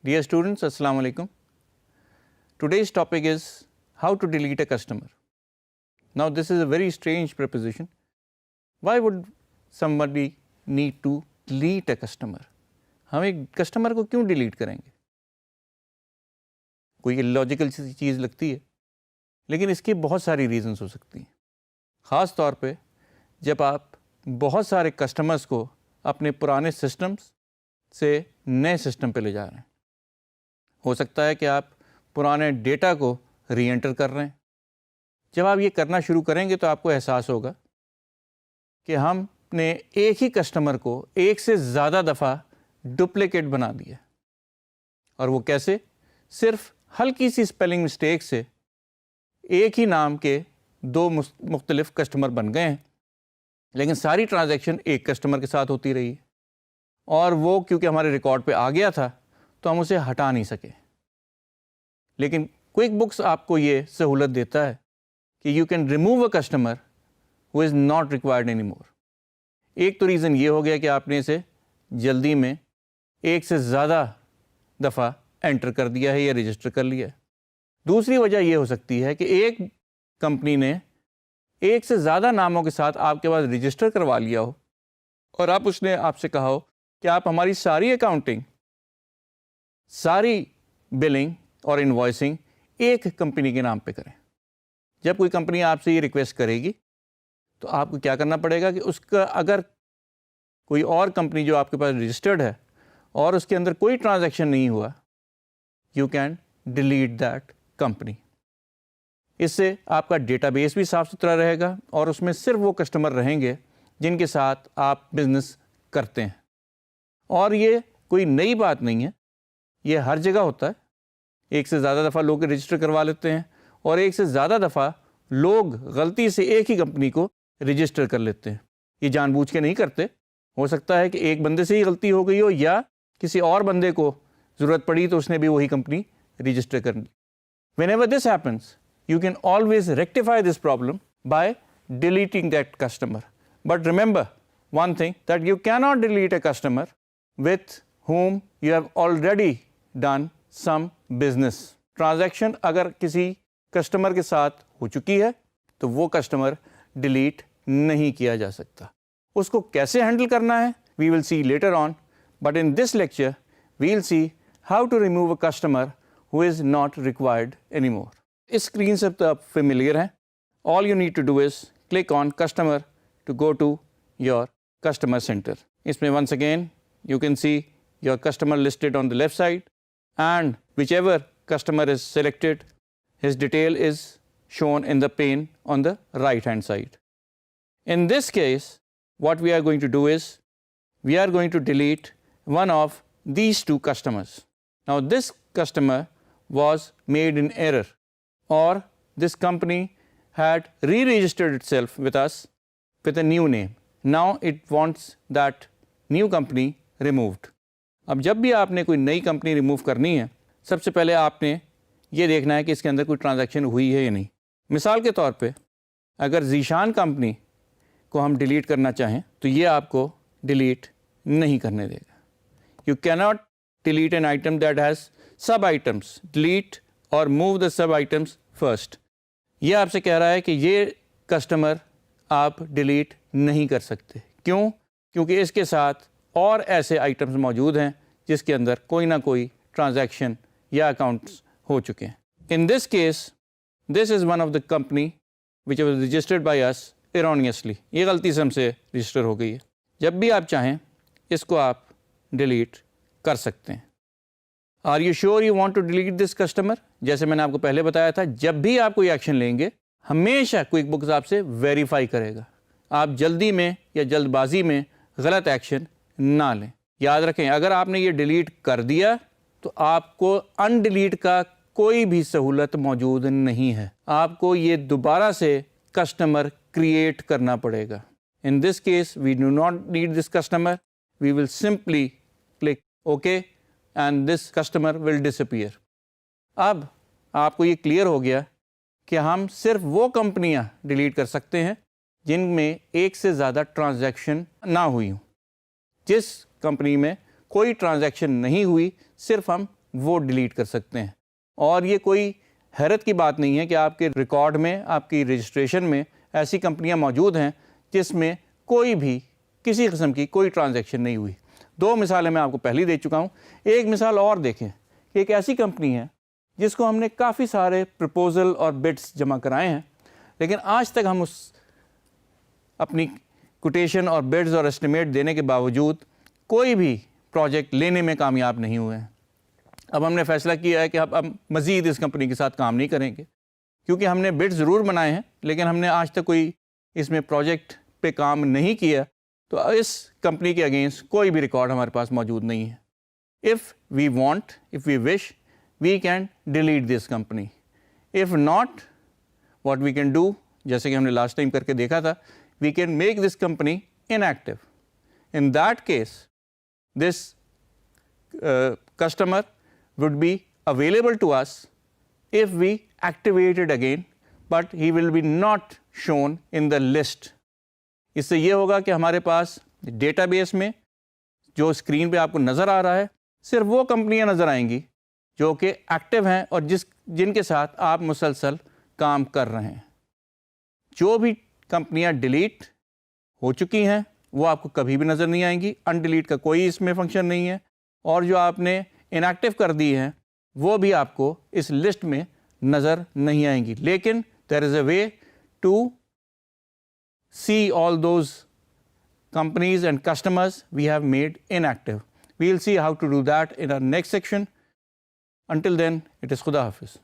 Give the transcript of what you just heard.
Dear students, Assalamu alaikum. Today's topic is how to delete a customer. Now this is a very strange proposition. Why would somebody need to delete a customer? ہم ایک customer کو کیوں delete کریں گے؟ کوئی logical چیز لگتی ہے، لیکن اس کی بہت ساری ریزنز ہو سکتی ہیں. خاص طور پہ جب آپ بہت سارے کسٹمرز کو اپنے پرانے سسٹمز سے نئے سسٹم پہ لے جا رہے ہیں. ہو سکتا ہے کہ آپ پرانے ڈیٹا کو ری انٹر کر رہے ہیں. جب آپ یہ کرنا شروع کریں گے تو آپ کو احساس ہوگا کہ ہم نے ایک ہی کسٹمر کو ایک سے زیادہ دفعہ ڈپلیکیٹ بنا دیا. اور وہ کیسے؟ صرف ہلکی سی اسپیلنگ مسٹیک سے ایک ہی نام کے دو مختلف کسٹمر بن گئے ہیں، لیکن ساری ٹرانزیکشن ایک کسٹمر کے ساتھ ہوتی رہی، اور وہ کیونکہ ہمارے ریکارڈ پہ آ گیا تھا تو ہم اسے ہٹا نہیں سکے. لیکن کوئک بکس آپ کو یہ سہولت دیتا ہے کہ you can remove a customer who is not required any more. ایک تو ریزن یہ ہو گیا کہ آپ نے اسے جلدی میں ایک سے زیادہ دفعہ انٹر کر دیا ہے یا رجسٹر کر لیا ہے. دوسری وجہ یہ ہو سکتی ہے کہ ایک کمپنی نے ایک سے زیادہ ناموں کے ساتھ آپ کے پاس رجسٹر کروا لیا ہو، اور اس نے آپ سے کہا ہو کہ آپ ہماری ساری اکاؤنٹنگ، ساری بلنگ اور انوائسنگ ایک کمپنی کے نام پہ کریں. جب کوئی کمپنی آپ سے یہ ریکویسٹ کرے گی تو آپ کو کیا کرنا پڑے گا کہ اس کا اگر کوئی اور کمپنی جو آپ کے پاس رجسٹرڈ ہے اور اس کے اندر کوئی ٹرانزیکشن نہیں ہوا، you can delete that company. اس سے آپ کا ڈیٹا بیس بھی صاف ستھرا رہے گا اور اس میں صرف وہ کسٹمر رہیں گے جن کے ساتھ آپ بزنس کرتے ہیں. اور یہ کوئی نئی بات نہیں ہے، یہ ہر جگہ ہوتا ہے. ایک سے زیادہ دفعہ لوگ رجسٹر کروا لیتے ہیں، اور ایک سے زیادہ دفعہ لوگ غلطی سے ایک ہی کمپنی کو رجسٹر کر لیتے ہیں. یہ جان بوجھ کے نہیں کرتے. ہو سکتا ہے کہ ایک بندے سے ہی غلطی ہو گئی ہو، یا کسی اور بندے کو ضرورت پڑی تو اس نے بھی وہی کمپنی رجسٹر کر لی. Whenever this happens, you can always rectify this problem by deleting that customer. But remember one thing, that you cannot delete a customer with whom you have already done some business. Transaction اگر کسی customer کے ساتھ ہو چکی ہے تو وہ customer delete نہیں کیا جا سکتا. اس کو کیسے ہینڈل کرنا ہے we will see later on, but in this lecture we will see how to remove a customer who is not required anymore. اس اسکرین سے تو آپ فیملیئر ہیں. All you need to do is click on customer to go to your customer center. اس میں once again you can see your customer listed on the left side, and whichever customer is selected, his detail is shown in the pane on the right hand side. In this case, what we are going to do is we are going to delete one of these two customers. Now this customer was made in error, or this company had re-registered itself with us with a new name. Now it wants that new company removed. اب جب بھی آپ نے کوئی نئی company remove کرنی ہے، سب سے پہلے آپ نے یہ دیکھنا ہے کہ اس کے اندر کوئی ٹرانزیکشن ہوئی ہے یا نہیں. مثال کے طور پہ اگر ذیشان کمپنی کو ہم ڈیلیٹ کرنا چاہیں تو یہ آپ کو ڈیلیٹ نہیں کرنے دے گا. You cannot delete an item that has sub items. Delete اور move the sub items first. یہ آپ سے کہہ رہا ہے کہ یہ کسٹمر آپ ڈیلیٹ نہیں کر سکتے. کیوں؟ کیونکہ اس کے ساتھ اور ایسے آئٹمس موجود ہیں جس کے اندر کوئی نہ کوئی ٹرانزیکشن یا اکاؤنٹس ہو چکے ہیں. In this case this is one of the company which was registered by us erroneously. یہ غلطی سے ہم سے رجسٹر ہو گئی ہے. جب بھی آپ چاہیں اس کو آپ ڈیلیٹ کر سکتے ہیں. Are you sure you want to delete this customer? جیسے میں نے آپ کو پہلے بتایا تھا، جب بھی آپ کوئی ایکشن لیں گے ہمیشہ کوئک بکس آپ سے ویریفائی کرے گا. آپ جلدی میں یا جلد بازی میں غلط ایکشن نہ لیں. یاد رکھیں، اگر آپ نے یہ ڈیلیٹ کر دیا تو آپ کو ان ڈیلیٹ کا کوئی بھی سہولت موجود نہیں ہے. آپ کو یہ دوبارہ سے کسٹمر کریٹ کرنا پڑے گا. In this case, we do not need this customer. We will simply click OK and this customer will disappear. اب آپ کو یہ کلیئر ہو گیا کہ ہم صرف وہ کمپنیاں ڈیلیٹ کر سکتے ہیں جن میں ایک سے زیادہ ٹرانزیکشن نہ ہوئی ہوں. جس کمپنی میں کوئی ٹرانزیکشن نہیں ہوئی، صرف ہم وہ ڈیلیٹ کر سکتے ہیں. اور یہ کوئی حیرت کی بات نہیں ہے کہ آپ کے ریکارڈ میں, آپ کی رجسٹریشن میں ایسی کمپنیاں موجود ہیں جس میں کوئی بھی کسی قسم کی کوئی ٹرانزیکشن نہیں ہوئی. 2 مثالیں میں آپ کو پہلی دے چکا ہوں. ایک مثال اور دیکھیں کہ ایک ایسی کمپنی ہے جس کو ہم نے کافی سارے پرپوزل اور بڈس جمع کرائے ہیں, لیکن آج تک ہم اس اپنی کوٹیشن اور بڈز اور اسٹیمیٹ دینے کے باوجود کوئی بھی پروجیکٹ لینے میں کامیاب نہیں ہوئے ہیں. اب ہم نے فیصلہ کیا ہے کہ اب مزید اس کمپنی کے ساتھ کام نہیں کریں گے, کیونکہ ہم نے بڈ ضرور بنائے ہیں لیکن ہم نے آج تک کوئی اس میں پروجیکٹ پہ کام نہیں کیا, تو اس کمپنی کے اگینسٹ کوئی بھی ریکارڈ ہمارے پاس موجود نہیں ہے. If we want, if we wish, we can delete this company. If not, what we can do, جیسے کہ ہم نے لاسٹ ٹائم کر کے دیکھا تھا, we can make this company inactive. In that case, this customer would be available to us if we activate it again, but he will be not shown in the list. اس سے یہ ہوگا کہ ہمارے پاس data base میں جو screen پہ آپ کو نظر آ رہا ہے صرف وہ کمپنیاں نظر آئیں گی جو کہ ایکٹیو ہیں اور جن کے ساتھ آپ مسلسل کام کر رہے ہیں. جو بھی کمپنیاں ڈیلیٹ ہو چکی ہیں وہ آپ کو کبھی بھی نظر نہیں آئیں گی. ان ڈیلیٹ کا کوئی اس میں فنکشن نہیں ہے, اور جو آپ نے انیکٹیو کر دی ہیں وہ بھی آپ کو اس لسٹ میں نظر نہیں آئیں گی. لیکن there is a way to see all those companies and customers we have made inactive. We'll see how to do that in our next section. Until then, it is Khuda Hafiz.